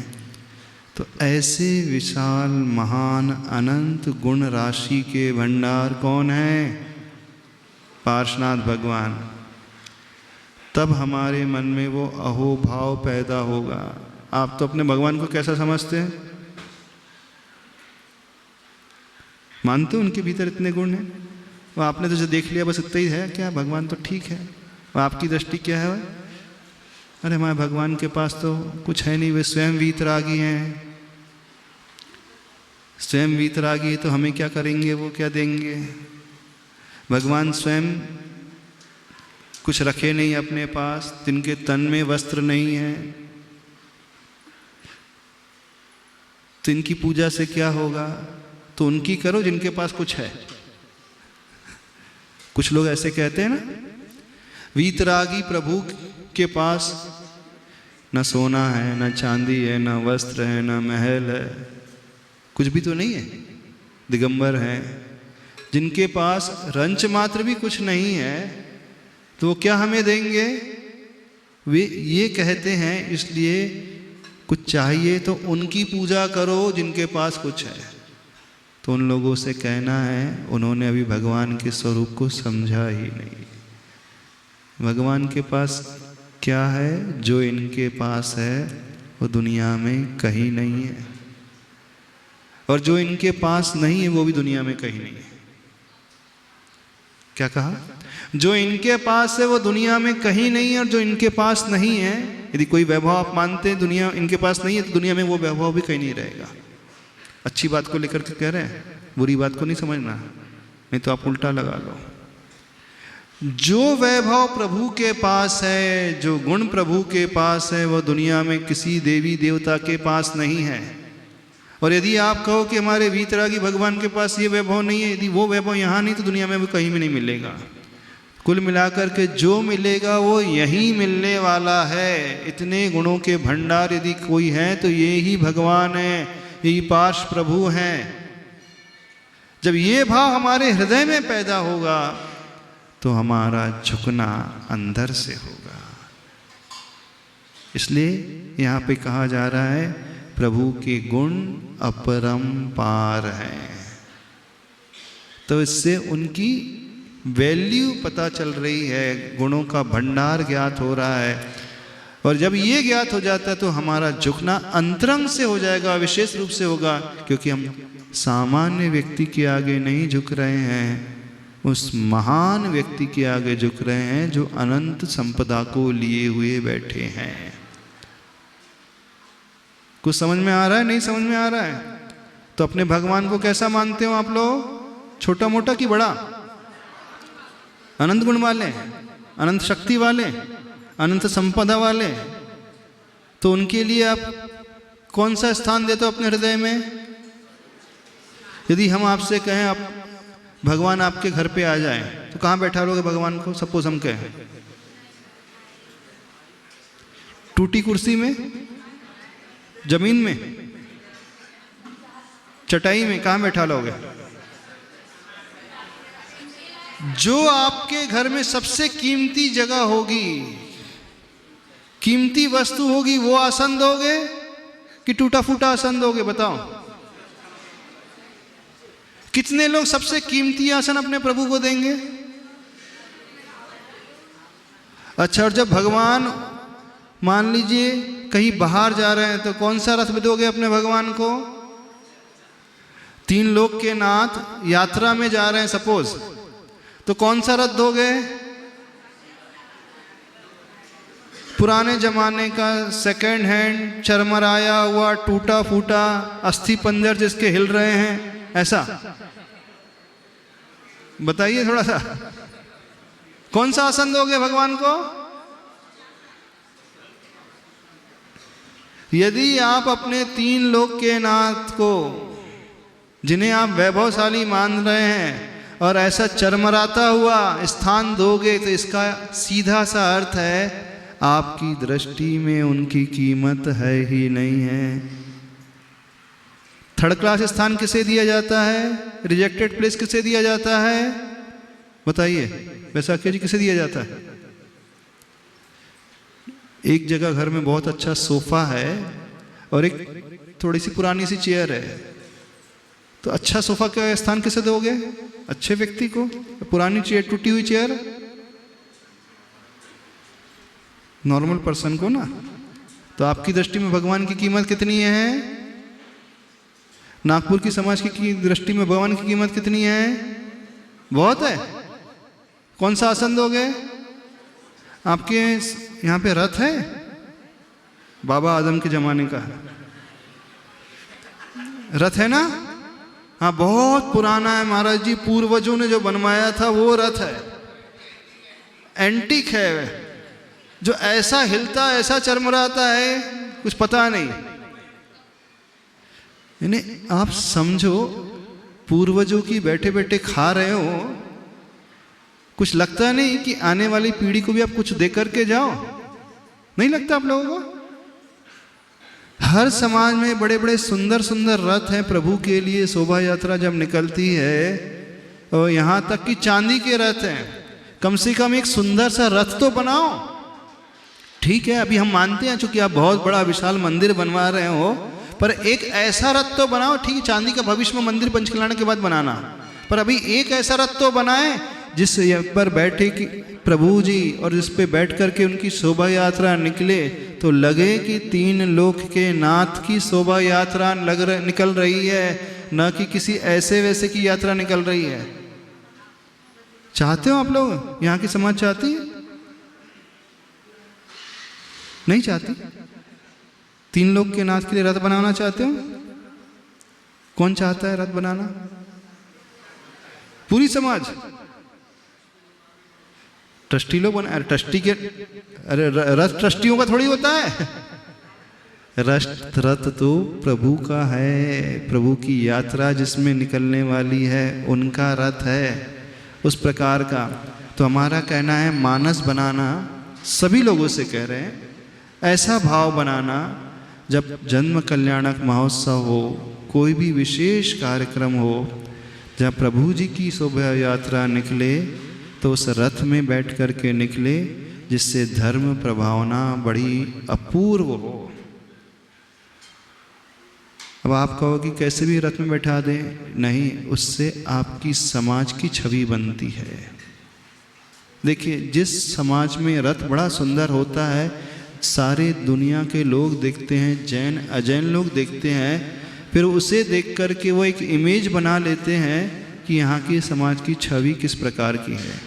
S1: तो ऐसे विशाल महान अनंत गुण राशि के भंडार कौन है? पार्श्वनाथ भगवान। तब हमारे मन में वो अहोभाव पैदा होगा। आप तो अपने भगवान को कैसा समझते हैं? मानते हो उनके भीतर इतने गुण हैं? वो आपने तो जो देख लिया बस इतना ही है क्या? भगवान तो ठीक है। और आपकी दृष्टि क्या है? अरे हमारे भगवान के पास तो कुछ है नहीं, वे स्वयं वीतरागी हैं। स्वयं वीतरागी है तो हमें क्या करेंगे, वो क्या देंगे? भगवान स्वयं कुछ रखे नहीं अपने पास, जिनके तन में वस्त्र नहीं है, तो इनकी पूजा से क्या होगा? तो उनकी करो जिनके पास कुछ है। कुछ लोग ऐसे कहते हैं ना, वीतरागी प्रभु के पास न सोना है, न चांदी है, न वस्त्र है, न महल है, कुछ भी तो नहीं है, दिगंबर है। जिनके पास रंच मात्र भी कुछ नहीं है, तो वो क्या हमें देंगे? वे ये कहते हैं इसलिए कुछ चाहिए तो उनकी पूजा करो जिनके पास कुछ है। तो उन लोगों से कहना है, उन्होंने अभी भगवान के स्वरूप को समझा ही नहीं। भगवान के पास क्या है? जो इनके पास है वो दुनिया में कहीं नहीं है, और जो इनके पास नहीं है वो भी दुनिया में कहीं नहीं है। क्या कहा? जो इनके पास है वो दुनिया में कहीं नहीं है, और जो इनके पास नहीं है, यदि कोई वैभव आप मानते हैं दुनिया इनके पास नहीं है, तो दुनिया में वो वैभव भी कहीं नहीं रहेगा। अच्छी बात को लेकर के कह रहे हैं, बुरी बात को नहीं समझना, नहीं तो आप उल्टा लगा लो। जो वैभव प्रभु के पास है, जो गुण प्रभु के पास है, वो दुनिया में किसी देवी देवता के पास नहीं है। और यदि आप कहो कि हमारे वीतरागी भगवान के पास ये वैभव नहीं है, यदि वो वैभव यहाँ नहीं तो दुनिया में भी कहीं भी नहीं मिलेगा। कुल मिलाकर के जो मिलेगा वो यही मिलने वाला है। इतने गुणों के भंडार यदि कोई है तो ये ही भगवान है, यही पार्श्व प्रभु हैं। जब ये भाव हमारे हृदय में पैदा होगा तो हमारा झुकना अंदर से होगा। इसलिए यहाँ पे कहा जा रहा है प्रभु के गुण अपरंपार हैं। तो इससे उनकी वैल्यू पता चल रही है, गुणों का भंडार ज्ञात हो रहा है। और जब ये ज्ञात हो जाता है तो हमारा झुकना अंतरंग से हो जाएगा, विशेष रूप से होगा, क्योंकि हम सामान्य व्यक्ति के आगे नहीं झुक रहे हैं, उस महान व्यक्ति के आगे झुक रहे हैं जो अनंत संपदा को लिए हुए बैठे हैं। कुछ समझ में आ रहा है? नहीं समझ में आ रहा है? तो अपने भगवान को कैसा मानते हो आप लोग? छोटा मोटा कि बड़ा? अनंत गुण वाले, अनंत शक्ति वाले, अनंत संपदा वाले। तो उनके लिए आप कौन सा स्थान देते हो अपने हृदय में? यदि हम आपसे कहें आप भगवान आपके घर पे आ जाए तो कहाँ बैठा लोगे भगवान को? सपोज हम कहें टूटी कुर्सी में, जमीन में, चटाई में, कहाँ बैठा लोगे? जो आपके घर में सबसे कीमती जगह होगी, कीमती वस्तु होगी, वो आसन दोगे कि टूटा फूटा आसन दोगे? बताओ। कितने लोग सबसे कीमती आसन अपने प्रभु को देंगे? अच्छा, और जब भगवान मान लीजिए कहीं बाहर जा रहे हैं तो कौन सा रथ में दोगे अपने भगवान को? 3 लोक के नाथ यात्रा में जा रहे हैं सपोज, तो कौन सा रथ दोगे? पुराने जमाने का सेकंड हैंड चरमराया हुआ टूटा फूटा अस्थि पंजर जिसके हिल रहे हैं, ऐसा? बताइए थोड़ा सा, कौन सा आसन दोगे भगवान को? यदि आप अपने 3 लोक के नाथ को, जिन्हें आप वैभवशाली मान रहे हैं, और ऐसा चरमराता हुआ स्थान दोगे तो इसका सीधा सा अर्थ है आपकी दृष्टि में उनकी कीमत है ही नहीं है। 3rd क्लास स्थान किसे दिया जाता है? रिजेक्टेड प्लेस किसे दिया जाता है? बताइए, बैसाखी जी किसे दिया जाता है? एक जगह घर में बहुत अच्छा सोफा है और एक थोड़ी सी पुरानी सी चेयर है, तो अच्छा सोफा का स्थान किसे दोगे? अच्छे व्यक्ति को। पुरानी चेयर, टूटी हुई चेयर नॉर्मल पर्सन को ना। तो आपकी दृष्टि में भगवान की कीमत कितनी है? नागपुर की समाज की दृष्टि में भगवान की कीमत कितनी है? बहुत है। कौन सा आसन दोगे? आपके यहाँ पे रथ है, बाबा आदम के जमाने का रथ है ना? हाँ, बहुत पुराना है महाराज जी, पूर्वजों ने जो बनवाया था वो रथ है, एंटीक है, जो ऐसा हिलता, ऐसा चरमराता है, कुछ पता नहीं। यानी आप समझो, पूर्वजों की बैठे बैठे खा रहे हो, कुछ लगता नहीं कि आने वाली पीढ़ी को भी आप कुछ दे करके जाओ? नहीं लगता आप लोगों को? हर समाज में बड़े बड़े सुंदर सुंदर रथ हैं प्रभु के लिए। शोभा यात्रा जब निकलती है, और यहाँ तक कि चांदी के रथ हैं, कम से कम एक सुंदर सा रथ तो बनाओ। ठीक है, अभी हम मानते हैं चूंकि आप बहुत बड़ा विशाल मंदिर बनवा रहे हो, पर एक ऐसा रथ तो बनाओ। ठीक है, चांदी का भविष्य में मंदिर पंचकल्याण के बाद बनाना, पर अभी एक ऐसा रथ तो बनाए जिस पर बैठे कि प्रभु जी, और जिस पे बैठ करके उनकी शोभा यात्रा निकले तो लगे कि 3 लोक के नाथ की शोभा यात्रा निकल रही है, न कि किसी ऐसे वैसे की यात्रा निकल रही है। चाहते हो आप लोग? यहाँ की समाज चाहती है? नहीं चाहती। 3 लोक के नाथ के लिए रथ बनाना चाहते हो? कौन चाहता है रथ बनाना? पूरी समाज। ट्रस्टी लोग बना, ट्रस्टी के, अरे रथ ट्रस्टियों का थोड़ी होता है। रथ तो प्रभु का है, प्रभु की यात्रा जिसमें निकलने वाली है उनका रथ है, उस प्रकार का। तो हमारा कहना है मानस बनाना, सभी लोगों से कह रहे हैं, ऐसा भाव बनाना जब जन्म कल्याणक महोत्सव हो, कोई भी विशेष कार्यक्रम हो, जब प्रभु जी की शोभा यात्रा निकले तो उस रथ में बैठ कर के निकले, जिससे धर्म प्रभावना बड़ी अपूर्व हो। अब आप कहो कि कैसे भी रथ में बैठा दें, नहीं, उससे आपकी समाज की छवि बनती है। देखिए, जिस समाज में रथ बड़ा सुंदर होता है, सारे दुनिया के लोग देखते हैं, जैन अजैन लोग देखते हैं, फिर उसे देख कर के वो एक इमेज बना लेते हैं कि यहाँ की समाज की छवि किस प्रकार की है।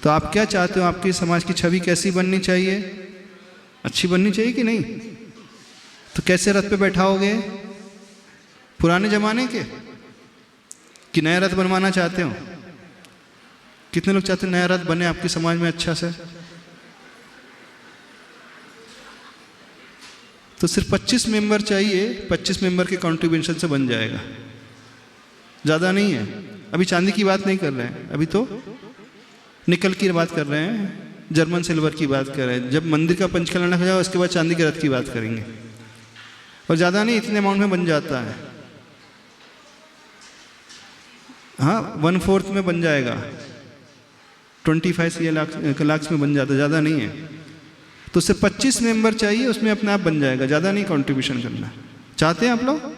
S1: तो आप क्या चाहते हो? आपकी समाज की छवि कैसी बननी चाहिए? अच्छी बननी चाहिए कि नहीं? तो कैसे रथ पे बैठाओगे? पुराने जमाने के कि नया रथ बनवाना चाहते हो? कितने लोग चाहते हैं नया रथ बने आपकी समाज में अच्छा से? तो सिर्फ 25 मेंबर चाहिए, 25 मेंबर के कंट्रीब्यूशन से बन जाएगा, ज़्यादा नहीं है। अभी चांदी की बात नहीं कर रहे हैं, अभी तो निकल की बात कर रहे हैं, जर्मन सिल्वर की बात कर रहे हैं। जब मंदिर का पंचकल्याण हो जाए उसके बाद चांदी के रथ की बात करेंगे, और ज़्यादा नहीं, इतने अमाउंट में बन जाता है। हाँ, 1/4 में बन जाएगा, 25 लाख में बन जाता है, ज़्यादा नहीं है। तो सिर्फ 25 मेंबर चाहिए, उसमें अपने आप बन जाएगा, ज़्यादा नहीं कंट्रीब्यूशन करना। चाहते हैं आप लोग?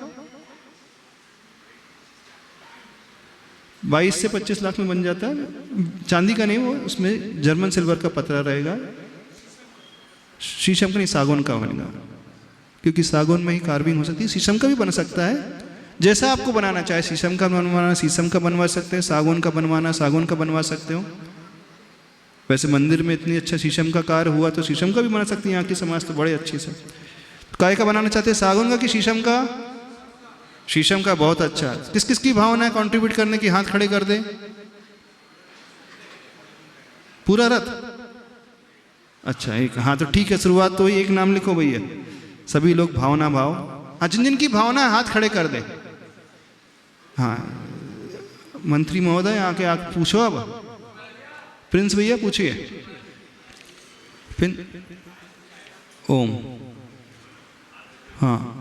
S1: 22 से 25 लाख में बन जाता है। चांदी का नहीं, वो उसमें जर्मन सिल्वर का पतरा रहेगा, शीशम का नहीं, सागौन का बनेगा, क्योंकि सागौन में ही कार्विंग हो सकती है। शीशम का भी बन सकता है, जैसा आपको बनाना चाहे। शीशम का बनवाना शीशम का बनवा सकते हैं, सागौन का बनवाना सागौन का बनवा सकते हो। वैसे मंदिर में इतनी अच्छा शीशम का कार्य हुआ तो शीशम का भी बना सकती है। यहाँ की समाज तो बड़े अच्छी से। काय का बनाना चाहते हैं? सागौन का कि शीशम का? शीशम का बहुत अच्छा। किस किस की भावना है कंट्रीब्यूट करने की? हाथ खड़े कर दे। पूरा रथ? अच्छा, एक। हाँ तो ठीक है, शुरुआत तो एक नाम लिखो भैया, सभी लोग भावना भाव। हाँ, जिन जिन की भावना है हाथ खड़े कर दे। हाँ, मंत्री महोदय आके आके पूछो। अब प्रिंस भैया पूछिए। ओम। हाँ,